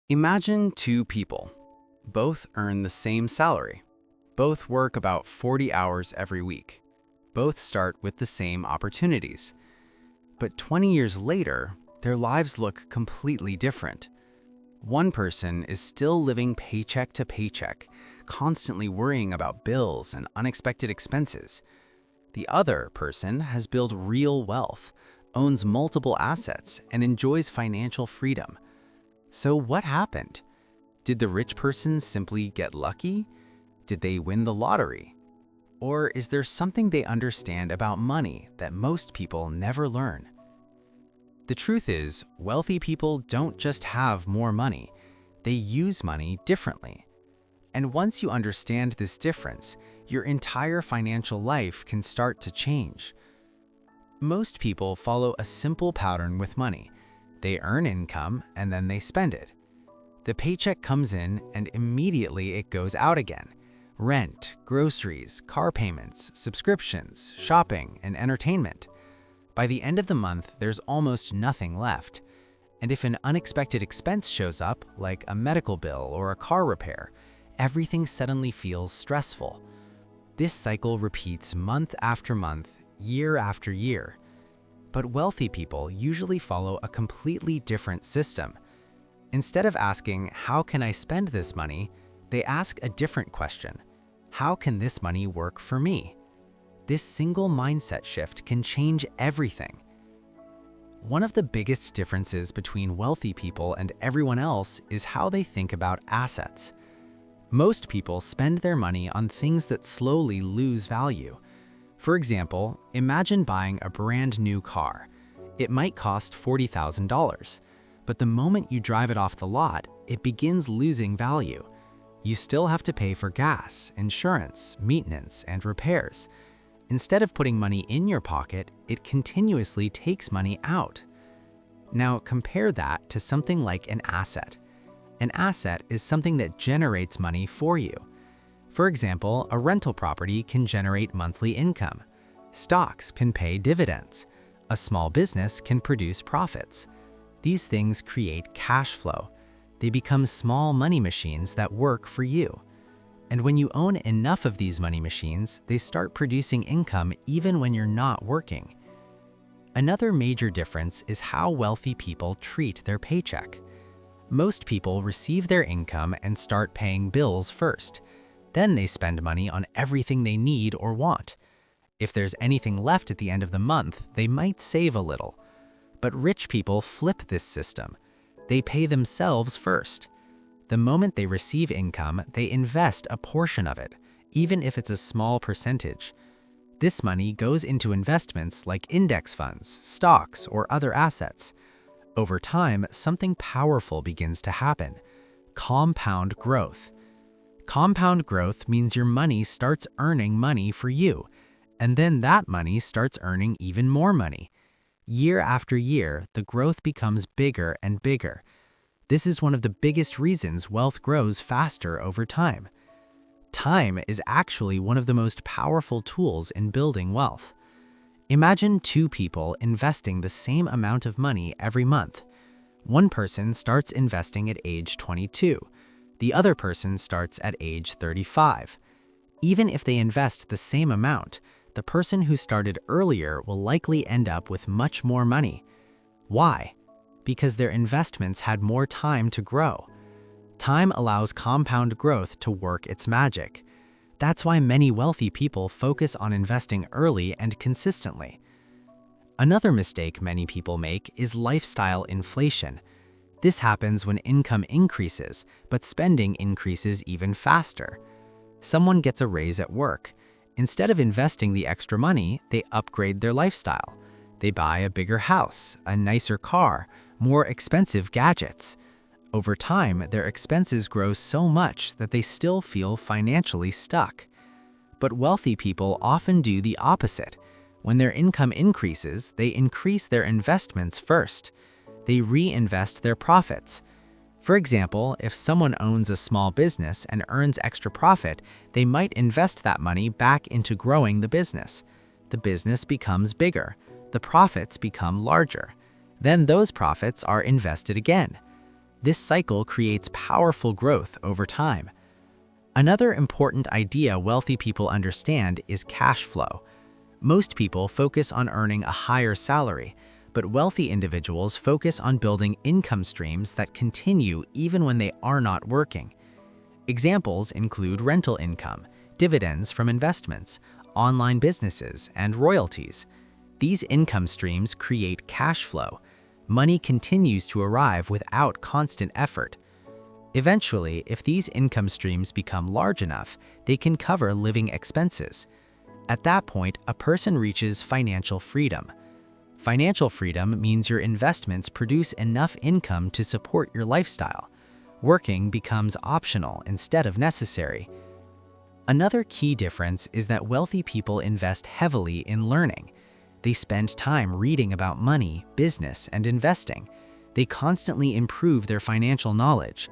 Imagine two people. Both earn the same salary. Both work about 40 hours every week. Both start with the same opportunities. But 20 years later, their lives look completely different. One person is still living paycheck to paycheck, constantly worrying about bills and unexpected expenses. The other person has built real wealth, owns multiple assets, and enjoys financial freedom. So what happened? Did the rich person simply get lucky? Did they win the lottery? Or is there something they understand about money that most people never learn? The truth is, wealthy people don't just have more money, they use money differently. And once you understand this difference, your entire financial life can start to change. Most people follow a simple pattern with money. They earn income and then they spend it. The paycheck comes in and immediately it goes out again. Rent, groceries, car payments, subscriptions, shopping, and entertainment. By the end of the month, there's almost nothing left. And if an unexpected expense shows up, like a medical bill or a car repair, everything suddenly feels stressful. This cycle repeats month after month, year after year. But wealthy people usually follow a completely different system. Instead of asking, "How can I spend this money?" they ask a different question. How can this money work for me? This single mindset shift can change everything. One of the biggest differences between wealthy people and everyone else is how they think about assets. Most people spend their money on things that slowly lose value. For example, imagine buying a brand new car. It might cost $40,000, but the moment you drive it off the lot, it begins losing value. You still have to pay for gas, insurance, maintenance, and repairs. Instead of putting money in your pocket, it continuously takes money out. Now compare that to something like an asset. An asset is something that generates money for you. For example, a rental property can generate monthly income. Stocks can pay dividends. A small business can produce profits. These things create cash flow. They become small money machines that work for you. And when you own enough of these money machines, they start producing income even when you're not working. Another major difference is how wealthy people treat their paycheck. Most people receive their income and start paying bills first. Then they spend money on everything they need or want. If there's anything left at the end of the month, they might save a little. But rich people flip this system. They pay themselves first. The moment they receive income, they invest a portion of it, even if it's a small percentage. This money goes into investments like index funds, stocks, or other assets. Over time, something powerful begins to happen: compound growth. Compound growth means your money starts earning money for you, and then that money starts earning even more money. Year after year, the growth becomes bigger and bigger. This is one of the biggest reasons wealth grows faster over time. Time is actually one of the most powerful tools in building wealth. Imagine two people investing the same amount of money every month. One person starts investing at age 22. The other person starts at age 35. Even if they invest the same amount, the person who started earlier will likely end up with much more money. Why? Because their investments had more time to grow. Time allows compound growth to work its magic. That's why many wealthy people focus on investing early and consistently. Another mistake many people make is lifestyle inflation. This happens when income increases, but spending increases even faster. Someone gets a raise at work. Instead of investing the extra money, they upgrade their lifestyle. They buy a bigger house, a nicer car, more expensive gadgets. Over time, their expenses grow so much that they still feel financially stuck. But wealthy people often do the opposite. When their income increases, they increase their investments first. They reinvest their profits. For example, if someone owns a small business and earns extra profit, they might invest that money back into growing the business. The business becomes bigger. The profits become larger. Then those profits are invested again. This cycle creates powerful growth over time. Another important idea wealthy people understand is cash flow. Most people focus on earning a higher salary, but wealthy individuals focus on building income streams that continue even when they are not working. Examples include rental income, dividends from investments, online businesses, and royalties. These income streams create cash flow. Money continues to arrive without constant effort. Eventually, if these income streams become large enough, they can cover living expenses. At that point, a person reaches financial freedom. Financial freedom means your investments produce enough income to support your lifestyle. Working becomes optional instead of necessary. Another key difference is that wealthy people invest heavily in learning. They spend time reading about money, business, and investing. They constantly improve their financial knowledge.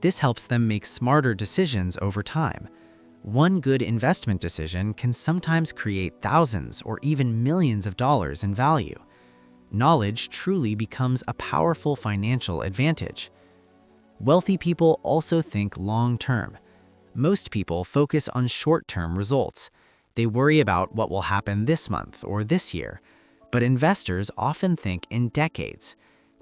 This helps them make smarter decisions over time. One good investment decision can sometimes create thousands or even millions of dollars in value. Knowledge truly becomes a powerful financial advantage. Wealthy people also think long-term. Most people focus on short-term results. They worry about what will happen this month or this year. But investors often think in decades.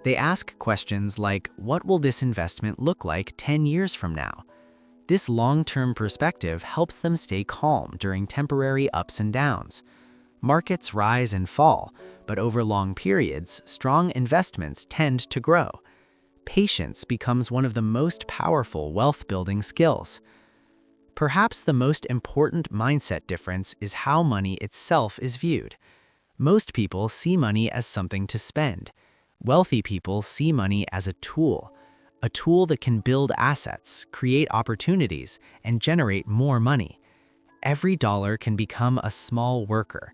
They ask questions like, what will this investment look like 10 years from now? This long-term perspective helps them stay calm during temporary ups and downs. Markets rise and fall, but over long periods, strong investments tend to grow. Patience becomes one of the most powerful wealth-building skills. Perhaps the most important mindset difference is how money itself is viewed. Most people see money as something to spend. Wealthy people see money as a tool that can build assets, create opportunities, and generate more money. Every dollar can become a small worker.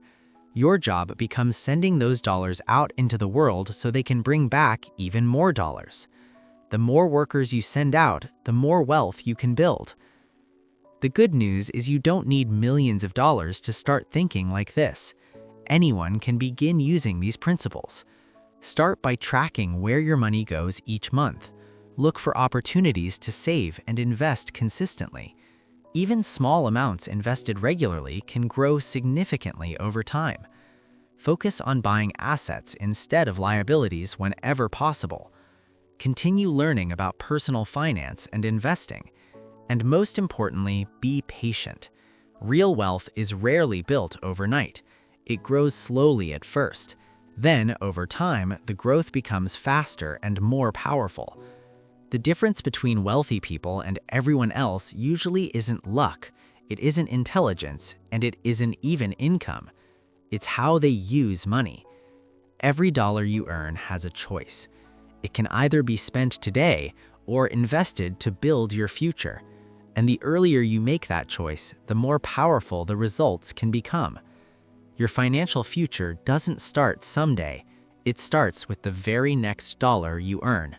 Your job becomes sending those dollars out into the world so they can bring back even more dollars. The more workers you send out, the more wealth you can build. The good news is you don't need millions of dollars to start thinking like this. Anyone can begin using these principles. Start by tracking where your money goes each month. Look for opportunities to save and invest consistently. Even small amounts invested regularly can grow significantly over time. Focus on buying assets instead of liabilities whenever possible. Continue learning about personal finance and investing. And most importantly, be patient. Real wealth is rarely built overnight. It grows slowly at first. Then, over time, the growth becomes faster and more powerful. The difference between wealthy people and everyone else usually isn't luck, it isn't intelligence, and it isn't even income. It's how they use money. Every dollar you earn has a choice. It can either be spent today or invested to build your future. And the earlier you make that choice, the more powerful the results can become. Your financial future doesn't start someday. It starts with the very next dollar you earn.